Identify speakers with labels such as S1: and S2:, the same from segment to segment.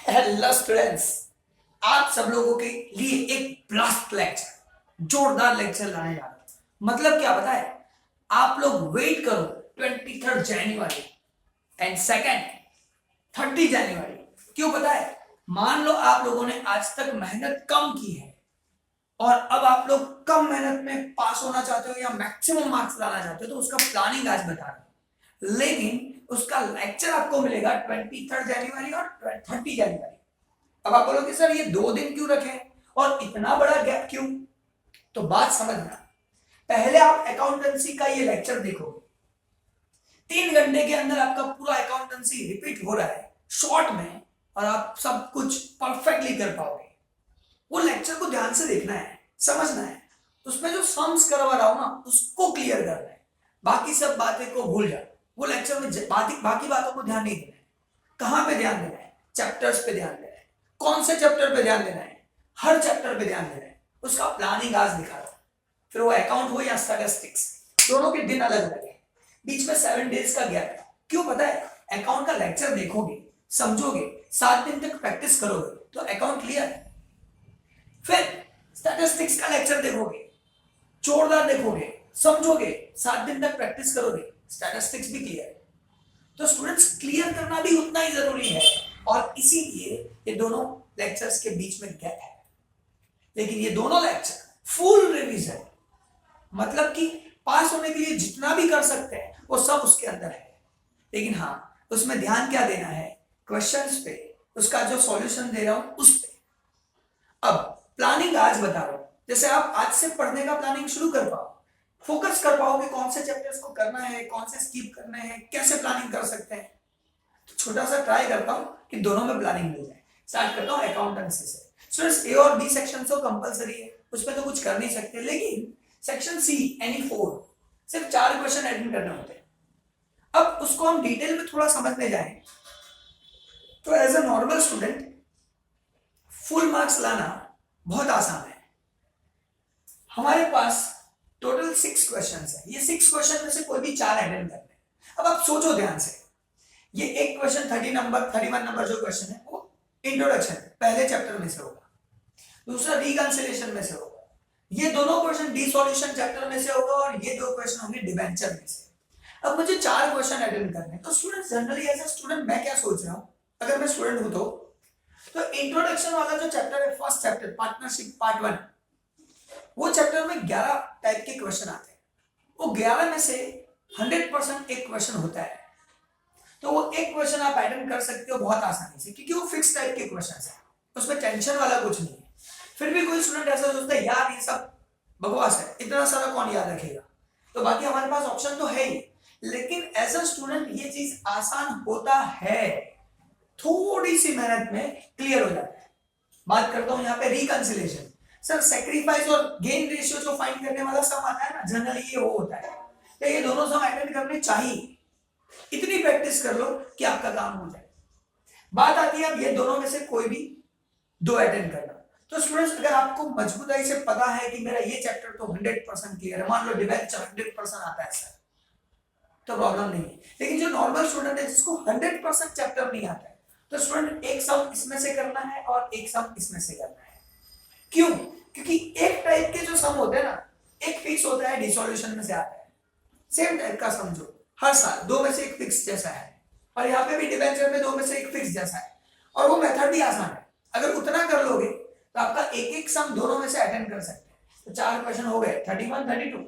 S1: Hello students, आप सब लोगों के लिए एक ब्लास्ट लेक्चर, जोरदार लेक्चर लाने जा रहा हूं। मतलब क्या पता है, आप लोग वेट करो 23 जनवरी एंड सेकेंड 30 जनवरी। क्यों पता है? मान लो आप लोगों ने आज तक मेहनत कम की है और अब आप लोग कम मेहनत में पास होना चाहते हो या मैक्सिमम मार्क्स लाना चाहते हो, तो उसका प्लानिंग आज बता रहा हूं। लेकिन उसका लेक्चर आपको मिलेगा 23 जनवरी और 30 जनवरी। अब आप बोलोगे सर ये 2 दिन क्यों रखे और इतना बड़ा गैप क्यों? तो बात समझना, पहले आप अकाउंटेंसी का ये लेक्चर देखो। 3 घंटे के अंदर आपका पूरा अकाउंटेंसी रिपीट हो रहा है शॉर्ट में, और आप सब कुछ परफेक्टली कर पाओगे। वो लेक्चर को ध्यान से देखना है, समझना है। उसमें जो सम्स करवा रहा हूं ना, उसको क्लियर करना है। बाकी सब बातें को भूल जाओ। वो लेक्चर में बाकी बातों को ध्यान नहीं देना है। कहां पे ध्यान देना है? चैप्टर्स पे ध्यान देना है। कौन से चैप्टर पे ध्यान देना है? हर चैप्टर पे ध्यान देना है। उसका प्लानिंग आज दिखा रहा हूं। फिर वो अकाउंट हो या स्टैटिस्टिक्स, दोनों के दिन अलग अलग है। बीच में 7 डेज का गैप है। क्यों पता है? अकाउंट का लेक्चर देखोगे, समझोगे, 7 दिन तक प्रैक्टिस करोगे तो अकाउंट क्लियर है। फिर स्टैटिस्टिक्स का लेक्चर देखोगे, जोरदार देखोगे, समझोगे, 7 दिन तक प्रैक्टिस करोगे, स्टैटिस्टिक्स भी क्लियर है। तो स्टूडेंट्स, क्लियर करना भी उतना ही जरूरी है, और इसीलिए ये दोनों लेक्चर्स के बीच में गैप है। लेकिन ये दोनों लेक्चर फुल रिवीजन, मतलब कि पास होने के लिए जितना भी कर सकते हैं वो सब उसके अंदर है। लेकिन हाँ, उसमें ध्यान क्या देना है? क्वेश्चंस पे, उसका जो सॉल्यूशन दे रहा हूं उस पे। अब प्लानिंग आज बता रहा हूं, जैसे आप आज से पढ़ने का प्लानिंग शुरू कर पाओ, फोकस कर पाओगे कौन से चैप्टर्स को करना है, कौन से स्किप करने हैं, कैसे प्लानिंग कर सकते हैं। तो छोटा सा ट्राई करता हूं कि दोनों में प्लानिंग मिल जाए। स्टार्ट करता हूं अकाउंटेंसी से। स्टूडेंट्स, ए और बी सेक्शन तो कंपलसरी है, उसमें तो कुछ कर नहीं सकते। लेकिन सेक्शन सी एनी 4 सिर्फ 4 क्वेश्चन अटेंड करने होते हैं। अब उसको हम डिटेल में थोड़ा समझने जाएं तो as a normal student full marks लाना बहुत आसान है। हमारे पास टोटल 6 क्वेश्चन है। ये 6 क्वेश्चन में से कोई भी 4 अटेंड करने हैं। अब आप सोचो ध्यान से, ये एक क्वेश्चन 31 नंबर जो क्वेश्चन है वो इंट्रोडक्शन पहले चैप्टर में से होगा, दूसरा रिकंसिलिएशन में से होगा, ये दोनों क्वेश्चन डिसॉल्यूशन चैप्टर में से होगा, और ये 2 क्वेश्चन होंगे डिबेंचर में से। अब मुझे 4 क्वेश्चन अटेंड करने हैं। तो student, generally as a student मैं क्या सोच रहा हूं, अगर मैं स्टूडेंट हूं तो इंट्रोडक्शन वाला जो चैप्टर है, फर्स्ट चैप्टर पार्टनरशिप पार्ट 1, वो चैप्टर में 11 टाइप के क्वेश्चन आते हैं। वो 11 में से 100% एक क्वेश्चन होता है। तो वो एक क्वेश्चन आप अटेंड कर सकते हो बहुत आसानी से, क्योंकि वो फिक्स टाइप के क्वेश्चन है, उसमें टेंशन वाला कुछ नहीं है। फिर भी कोई स्टूडेंट ऐसा सोचता है यार ये सब बकवास है, इतना सारा कौन याद रखेगा। तो बाकी हमारे पास ऑप्शन तो है ही, लेकिन एज अ स्टूडेंट ये चीज आसान होता है, थोड़ी सी मेहनत में क्लियर हो जाता है। बात करता हूं यहाँ पे रिकंसिलिएशन। सर, सेक्रीफाइस और गेन रेशियो जो फाइंड करने वाला सम आता है ना, जनरली ये वो होता है। तो ये दोनों सम अटेंड करने चाहिए। इतनी प्रैक्टिस कर लो कि आपका काम हो जाए। बात आती है अब ये दोनों में से कोई भी 2 अटेंड करना। तो स्टूडेंट्स, अगर आपको मजबूताई से पता है कि मेरा ये चैप्टर तो 100% क्लियर है, मान लो डिबेंचर 100% आता है सर, तो प्रॉब्लम नहीं है। लेकिन जो नॉर्मल स्टूडेंट है जिसको 100% चैप्टर नहीं आता है, तो स्टूडेंट एक सम इसमें से करना है और एक सम इसमें से करना है। क्यों? क्योंकि एक टाइप के जो सम होते हैं ना, एक फिक्स होता है, डिसॉल्यूशन में से आता है। सेम टाइप का समझो, हर साल 2 में से एक फिक्स जैसा है, और यहाँ पे भी डिबेंचर में 2 में से एक फिक्स जैसा है, और वो मेथड भी आसान है। अगर उतना कर लोगे तो आपका एक एक सम दोनों में से अटेंड कर सकते हैं। तो 4 क्वेश्चन हो गए, 31, 32,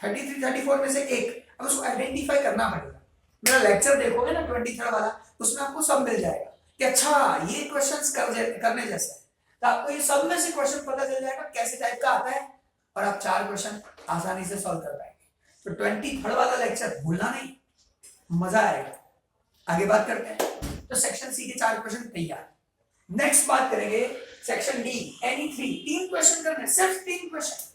S1: 33, 34 में से एक। अब उसको आइडेंटिफाई करना पड़ेगा। मेरा लेक्चर देखोगे ना 23 वाला, उसमें आपको सब मिल जाएगा कि अच्छा ये क्वेश्चंस करने जैसे है। तो आपको ये सब में से क्वेश्चन पता चल जाएगा कैसे टाइप का आता है, और आप 4 क्वेश्चन आसानी से सॉल्व कर पाएंगे। तो 23 वाला लेक्चर भूलना नहीं, मजा आएगा। आगे बात करते हैं। तो सेक्शन सी के 4 क्वेश्चन तैयार। नेक्स्ट बात करेंगे सेक्शन डी एनी 3। 3 क्वेश्चन करने, सिर्फ 3 क्वेश्चन।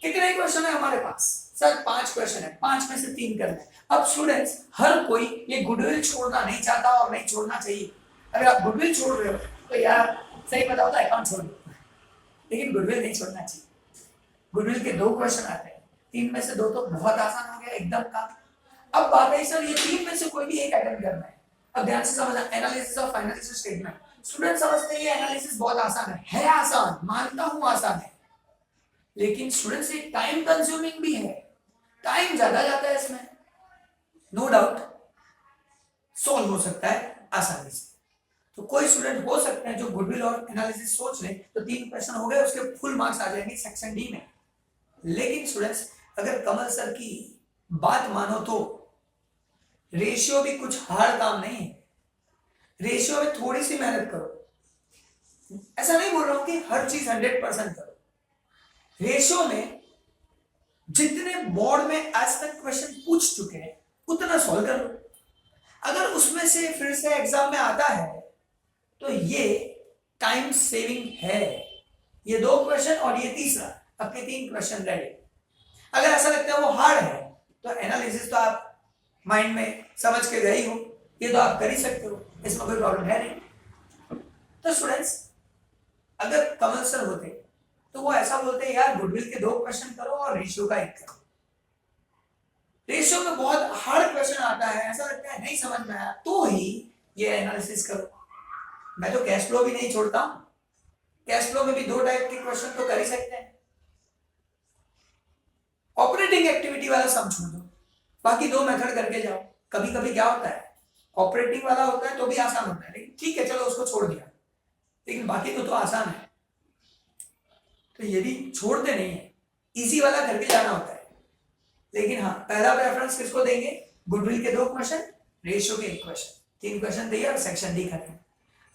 S1: कितने क्वेश्चन है हमारे पास? सर 5 क्वेश्चन है, 5 में से 3 करने। अब स्टूडेंट्स, हर कोई ये गुडविल छोड़ना नहीं चाहता और नहीं छोड़ना चाहिए। अगर आप गुडविल छोड़ रहे हो तो यार सही बताओ तो अकाउंट छोड़ दो, लेकिन गुडविल नहीं छोड़ना चाहिए। गुडविल के 2 क्वेश्चन आते हैं, 3 में से 2 तो बहुत आसान हो गया एकदम का। अब बात है सर ये 3 में से कोई भी एक अटेंड करना है। अब ध्यान से समझना, analysis of financial statement. Student समझते हैं ये एनालिसिस बहुत आसान है आसान, मानता हूं आसान है, लेकिन स्टूडेंट्स ये टाइम कंज्यूमिंग भी है, टाइम ज्यादा जाता है इसमें। नो डाउट सॉल्व हो सकता है आसानी से, तो कोई स्टूडेंट हो सकते हैं जो गुडविल और एनालिसिस सोच ले तो 3 क्वेश्चन हो गए, उसके फुल मार्क्स आ जाएंगे सेक्शन डी में। लेकिन स्टूडेंट्स अगर कमल सर की बात मानो तो रेशियो भी कुछ हार्ड काम नहीं है, रेशियो में थोड़ी सी मेहनत करो। ऐसा नहीं बोल रहा हूं कि हर चीज 100% करो, रेशियो में जितने बोर्ड में आज तक क्वेश्चन पूछ चुके हैं उतना सॉल्व कर लो। अगर उसमें से फिर से एग्जाम में आता है तो ये टाइम सेविंग है, ये 2 क्वेश्चन और ये तीसरा, आपके 3 क्वेश्चन रेडी। अगर ऐसा लगता है वो हार्ड है तो एनालिसिस तो आप माइंड में समझ के गए हो, ये तो आप कर ही सकते हो, इसमें कोई प्रॉब्लम है नहीं। तो स्टूडेंट्स अगर कमल सर होते तो वो ऐसा बोलते हैं यार गुडविल के 2 क्वेश्चन करो और रेशियो का 1 करो। रेशियो में बहुत हार्ड क्वेश्चन आता है, ऐसा लगता है नहीं समझ में आया, तो ही ये एनालिसिस करो। मैं तो कैश फ्लो भी नहीं छोड़ता हूं, कैश फ्लो में भी 2 टाइप के क्वेश्चन तो कर ही सकते हैं। ऑपरेटिंग एक्टिविटी वाला सम छोड़ दो, बाकी 2 मेथड करके जाओ। कभी कभी क्या होता है ऑपरेटिंग वाला होता है तो भी आसान होता है, लेकिन ठीक है चलो उसको छोड़ दिया, लेकिन बाकी तो आसान है, तो ये भी छोड़ते नहीं है, इजी वाला करके जाना होता है। लेकिन हाँ पहला प्रेफरेंस किसको देंगे, गुडविल के 2 क्वेश्चन, रेशियो के 1 क्वेश्चन, 3 क्वेश्चन दिए और सेक्शन डी खत्म।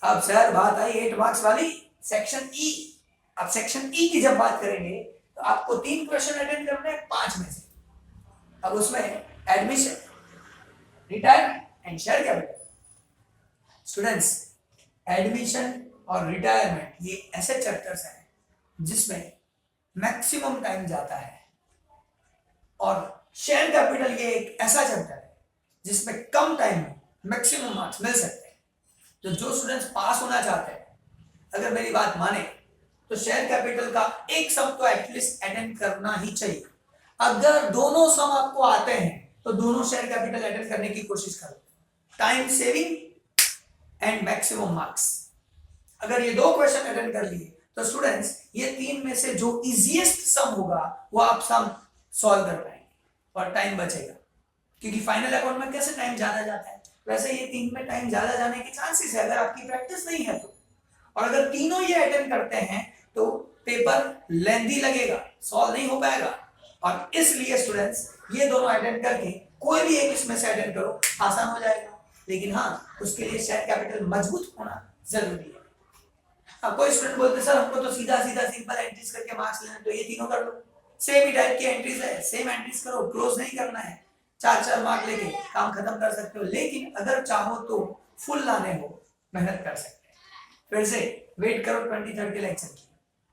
S1: अब सर बात आई 8 मार्क्स वाली सेक्शन ई। अब सेक्शन ई की जब बात करेंगे तो आपको 3 क्वेश्चन अटेंड करने हैं 5 में से। अब उसमें admission, retirement and share capital. Students admission और रिटायरमेंट ये ऐसे चैप्टर्स हैं जिसमें मैक्सिमम टाइम जाता है, और शेयर कैपिटल ये एक ऐसा चैप्टर है जिसमें कम टाइम में मैक्सिमम मार्क्स मिल सकते हैं। तो जो स्टूडेंट्स पास होना चाहते हैं अगर मेरी बात माने तो शेयर कैपिटल का एक सम तो एटलीस्ट अटेंड करना ही चाहिए। अगर दोनों सम आपको आते हैं तो दोनों शेयर कैपिटल अटेंड करने की कोशिश करो, time saving and maximum marks. अगर ये 2 क्वेश्चन अटेंड कर लिए तो स्टूडेंट्स ये 3 में से जो इजीएस्ट सम होगा वो आप सम सॉल्व कर पाएंगे और टाइम बचेगा, क्योंकि फाइनल अकाउंट में कैसे टाइम ज्यादा जाता है वैसे ये 3 में टाइम ज्यादा जाने के चांसेस है अगर आपकी प्रैक्टिस नहीं है तो। और अगर तीनों ये अटेंड करते हैं तो पेपर लेंथी लगेगा, सॉल्व नहीं हो पाएगा, और इसलिए स्टूडेंट्स ये दोनों अटेंड करके कोई भी एक इसमें से अटेंड करो, आसान हो जाएगा। लेकिन हाँ उसके लिए शेयर कैपिटल मजबूत होना जरूरी है। अब कोई स्टूडेंट बोलते सर हमको तो सीधा सीधा सिंपल एंट्रीज करके मार्क्स लेना, तो ये तीनों कर लो, सेम ही टाइप की एंट्रीज है, सेम एंट्रीज करो, क्लोज नहीं करना है, 4-4 मार्क लेके काम खत्म कर सकते हो। लेकिन अगर चाहो तो फुल लाने हो मेहनत कर सकते हैं। फिर से वेट करो 23rd के लेक्चर की,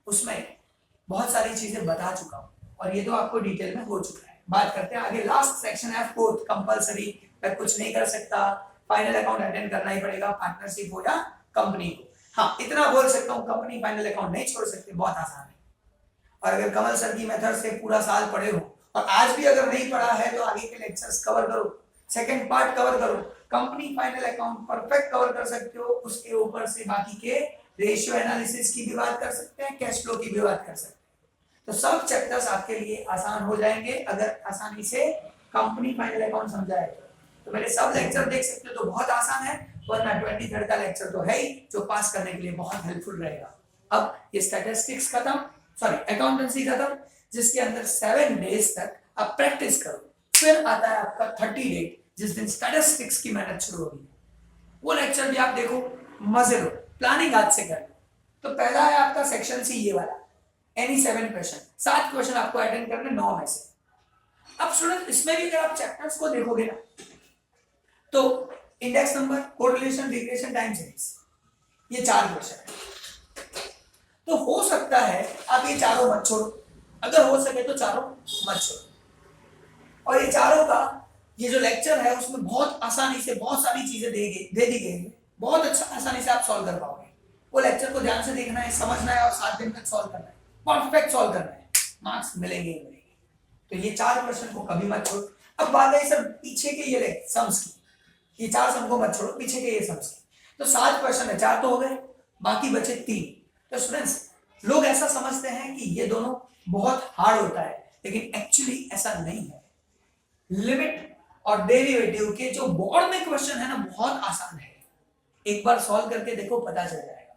S1: उसमें बहुत सारी चीजें बता चुका हूं और ये तो आपको डिटेल में हो चुका है। बात करते हैं आगे, लास्ट सेक्शन है फोर्थ, कंपलसरी, मैं कुछ नहीं कर सकता, फाइनल अकाउंट अटेंड करना ही पड़ेगा, पार्टनरशिप हो या कंपनी को। हाँ इतना बोल सकता हूँ, कंपनी फाइनल अकाउंट नहीं छोड़ सकते, बहुत आसान है। और अगर कमल सर की मेथड से पूरा साल पढ़े हो और आज भी अगर नहीं पढ़ा है तो आगे के लेक्चर्स कवर करो, सेकंड पार्ट कवर करो, company final account perfect cover कर सकते हो। उसके ऊपर से बाकी के रेशियो एनालिसिस की भी बात कर सकते हैं, कैश फ्लो की भी बात कर सकते हैं। तो सब चैप्टर्स आपके लिए आसान हो जाएंगे अगर आसानी से कंपनी फाइनल अकाउंट समझाए तो मेरे सब लेक्चर देख सकते हो, तो बहुत आसान है। वरना 23rd का लेक्चर तो है ही जो पास करने के लिए बहुत हेल्पफुल रहेगा। अब ये स्टैटिस्टिक्स खत्म, सॉरी अकाउंटेंसी खत्म, जिसके अंदर 7 डेज तक आप प्रैक्टिस करो। फिर आता है आपका 30 डेट, जिस दिन स्टैटिस्टिक्स की मेहनत शुरू होगी। वो लेक्चर भी आप देखो, मजे लो, प्लानिंग आज से कर लो। तो पहला है आपका सेक्शन सी, ये वाला, एनी 7 क्वेश्चन, 7 क्वेश्चन आपको अटेंड करने 9 में से। अब स्टूडेंट इसमें भी अगर आप चैप्टर्स को देखोगे ना तो index number, correlation, regression, time series, ये 4 क्वेश्चन है। तो हो सकता है आप ये चारों मत छोड़ो, अगर हो सके तो चारों मत छोड़ो। और ये चारों का ये जो लेक्चर है उसमें बहुत आसानी से बहुत सारी चीजें दे दी गई है, बहुत अच्छा आसानी से आप सॉल्व कर पाओगे। वो लेक्चर को ध्यान से देखना है, समझना है और 7 दिन तक सॉल्व करना है, परफेक्ट सॉल्व करना है, मार्क्स मिलेंगे ही मिलेंगे। तो ये 4 क्वेश्चन को कभी मत छोड़ो। अब बात है सर पीछे के ये सम्स की, ये 4 सम को मत छोड़ो, पीछे के ये सम्स के। तो 7 क्वेश्चन है, 4 तो हो गए, बाकी बचे 3। तो स्टूडेंट्स लोग ऐसा समझते हैं कि ये दोनों बहुत हार्ड होता है, लेकिन एक्चुअली ऐसा नहीं है। लिमिट और डेरिवेटिव के जो बोर्ड में क्वेश्चन है ना, बहुत आसान है, एक बार सॉल्व करके देखो, पता चल जाएगा।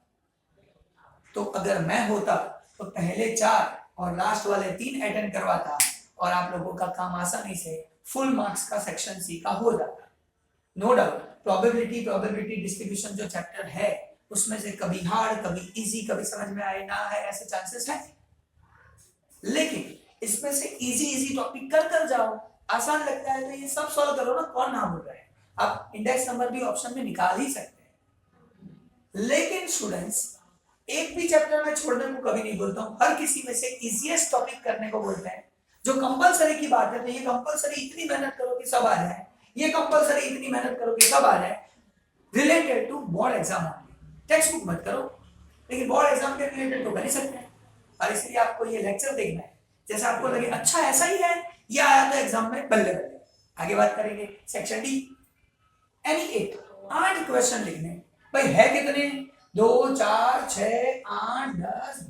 S1: तो अगर मैं होता तो पहले 4 और लास्ट वाले 3 अटेंड करवाता और आप लोगों का काम आसानी से फुल मार्क्स का सेक्शन सी का हो जाता। नो डाउट प्रोबेबिलिटी डिस्ट्रीब्यूशन जो चैप्टर है उसमें से कभी हार्ड, कभी इजी, कभी समझ में आए ना आए, ऐसे चांसेस है। लेकिन इसमें से इजी टॉपिक कर जाओ, आसान लगता है तो ये सब सॉल्व करो ना, कौन ना बोल रहा है। आप इंडेक्स नंबर भी ऑप्शन में निकाल ही सकते हैं। लेकिन स्टूडेंट्स एक भी चैप्टर में छोड़ने को कभी नहीं बोलता हूं, हर किसी में से इजीएस्ट टॉपिक करने को बोलते हैं। जो कंपलसरी की बात है तो ये कंपलसरी इतनी मेहनत करो कि सब आ जाए, ये कंपलसरी इतनी मेहनत करो कि सब आ जाए, related to board exam only. Text book मत करो, लेकिन बोर्ड एग्जाम के रिलेटेड तो कर ही सकते हैं। और इसलिए आपको ये लेक्चर देखना है, जैसे आपको लगे अच्छा ऐसा ही है, ये आया था एग्जाम में, बल्ले बल्ले। आगे बात करेंगे सेक्शन डी। एनी 8 क्वेश्चन लिखने, भाई है कितने, 2 4 6 8 10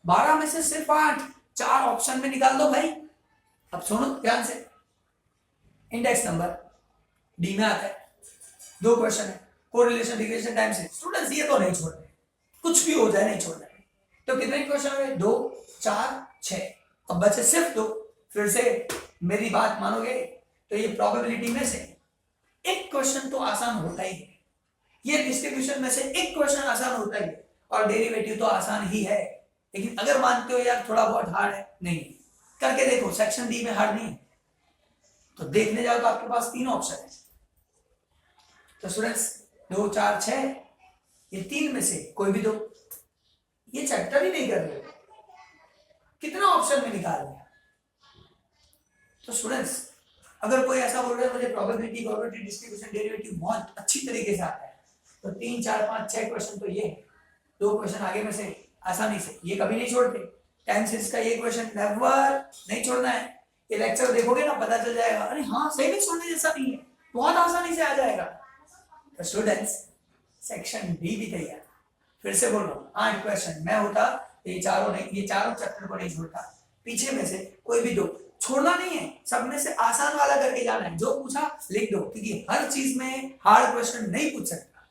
S1: 12 में से सिर्फ 8, 4 ऑप्शन में निकाल दो भाई। अब सुनो ध्यान से, इंडेक्स नंबर डी में आता है, 2 क्वेश्चन है, कोरिलेशन रिग्रेशन टाइम से। स्टूडेंट्स ये तो नहीं छोड़ना, कुछ भी हो जाए नहीं छोड़ना। तो कितने क्वेश्चन है, 2 4 6, अब बचे सिर्फ 2। फिर से मेरी बात मानोगे तो ये प्रोबेबिलिटी में से एक क्वेश्चन तो आसान होता ही है, ये डिस्ट्रीब्यूशन में से एक क्वेश्चन आसान होता ही है, और डेरिवेटिव तो आसान ही है। लेकिन अगर मानते हो यार थोड़ा बहुत हार्ड है, नहीं, करके देखो, सेक्शन डी में हार्ड नहीं है। तो देखने जाओ तो आपके पास 3 ऑप्शन है। तो स्टूडेंट्स 2 4 6, ये 3 में से कोई भी 2, ये चैप्टर ही नहीं कर रहे, कितना ऑप्शन में निकाल दिया। तो स्टूडेंट्स अगर कोई ऐसा बोल रहा है मुझे प्रोबेबिलिटी डिस्ट्रीब्यूशन डेरिवेटिव बहुत अच्छी तरीके से आता है, तो 3 4 5 6 क्वेश्चन तो ये 2 क्वेश्चन आगे में से आसानी से, ये कभी नहीं छोड़ते। टाइम सीरीज का ये क्वेश्चन नेवर नहीं छोड़ना है। ये लेक्चर देखोगे ना, पता चल जाएगा, अरे हाँ सही में छोड़ने जैसा नहीं है, बहुत आसानी से आ जाएगा। तो स्टूडेंट्स सेक्शन बी भी तैयार। फिर से बोल रहा हूँ, 8 क्वेश्चन मैं होता ये चारों नहीं, ये चारों चैप्टर को नहीं छोड़ता, पीछे में से कोई भी 2 छोड़ना नहीं है, सब में से आसान वाला करके जाना है। जो पूछा लिख दो, क्योंकि हर चीज में हार्ड क्वेश्चन नहीं पूछ सकता,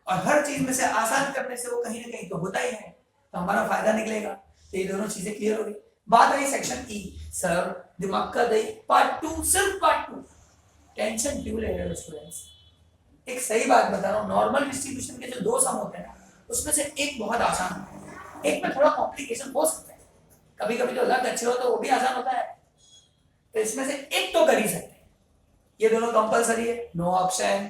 S1: और हर चीज में से आसान करने से वो कहीं ना कहीं तो होता ही है, तो हमारा फायदा निकलेगा। तो ये दोनों चीजें क्लियर हो गई। बात आई सेक्शन ई। सर दिमाग का दही पार्ट 2, सिर्फ पार्ट 2, टेंशन क्यों ले रहे हो स्टूडेंट्स। एक सही बात बता रहा हूँ, नॉर्मल डिस्ट्रीब्यूशन के जो 2 सम होते हैं ना, उसमें से एक बहुत आसान होता है, एक में थोड़ा कॉम्प्लिकेशन हो सकता है, कभी कभी तो लक अच्छे हो तो वो भी आसान होता है। तो इसमें से एक तो कर ही सकते हैं, ये दोनों कंपलसरी है, नो ऑप्शन।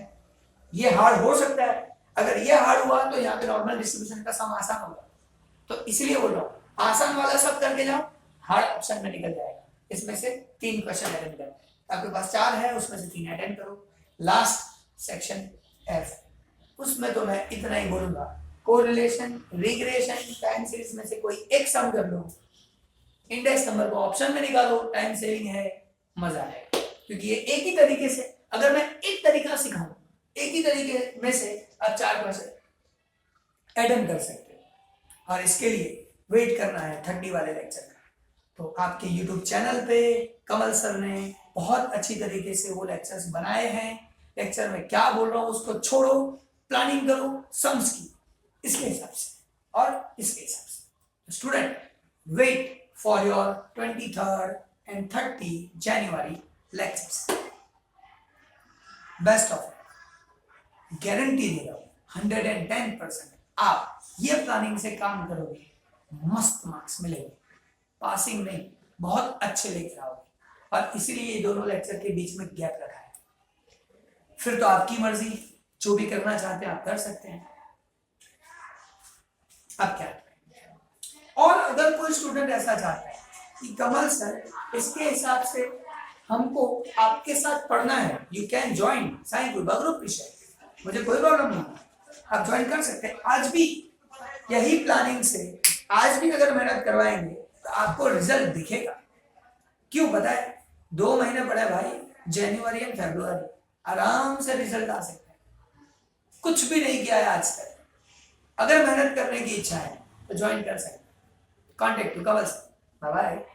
S1: ये हार्ड हो सकता है, अगर ये हार्ड हुआ तो यहाँ पे नॉर्मल डिस्ट्रीब्यूशन का सम आसान होगा। तो इसलिए बोल रहा हूँ आसान वाला सब करके जाओ, हार्ड ऑप्शन में निकल जाएगा। इसमें से 3 क्वेश्चन अटेंड करो, आपके पास 4 है, उसमें से 3 अटेंड करो। लास्ट सेक्शन एफ, उसमें तो मैं इतना ही बोलूंगा, कोरिलेशन रिग्रेशन टाइम सीरीज में से कोई एक सम कर लो, इंडेक्स नंबर को ऑप्शन में निकालो, टाइम सेविंग है, मजा आएगा। क्योंकि ये एक ही तरीके से, अगर मैं एक तरीका सिखाऊं, एक ही तरीके में से आप 4 क्वेश्चन अटेंड कर सकते हो। और इसके लिए वेट करना है 30 वाले लेक्चर का। तो आपके YouTube चैनल पे कमल सर ने बहुत अच्छी तरीके से वो लेक्चर्स बनाए हैं। लेक्चर में क्या बोल रहा हूं उसको छोड़ो, प्लानिंग करो सम्स की, इसके हिसाब से और इसके हिसाब से। Student wait for your 23rd and 30 January lectures. Best of it. Guarantee दे रहा हूं 110%। आप ये प्लानिंग से काम करोगे, मस्त मार्क्स मिलेंगे, पासिंग नहीं, बहुत अच्छे लेके आओगे। और इसीलिए ये दोनों लेक्चर के बीच में गैप रखा है। फिर तो आपकी मर्जी, जो भी करना चाहते हैं आप कर सकते हैं। अब क्या, और अगर कोई स्टूडेंट ऐसा चाहता है कि कमल सर इसके हिसाब से हमको आपके साथ पढ़ना है, यू कैन ज्वाइन साई गुरबा ग्रुप विषय, मुझे कोई प्रॉब्लम नहीं, आप ज्वाइन कर सकते हैं। आज भी यही प्लानिंग से, आज भी अगर मेहनत करवाएंगे तो आपको रिजल्ट दिखेगा। क्यों बताए, 2 महीने पड़े भाई, जनवरी एंड फरवरी, आराम से रिजल्ट आ सकता है। कुछ भी नहीं किया है आज तक, अगर मेहनत करने की इच्छा है तो ज्वाइन कर सकते हैं। Contact to Kawal. Bye bye.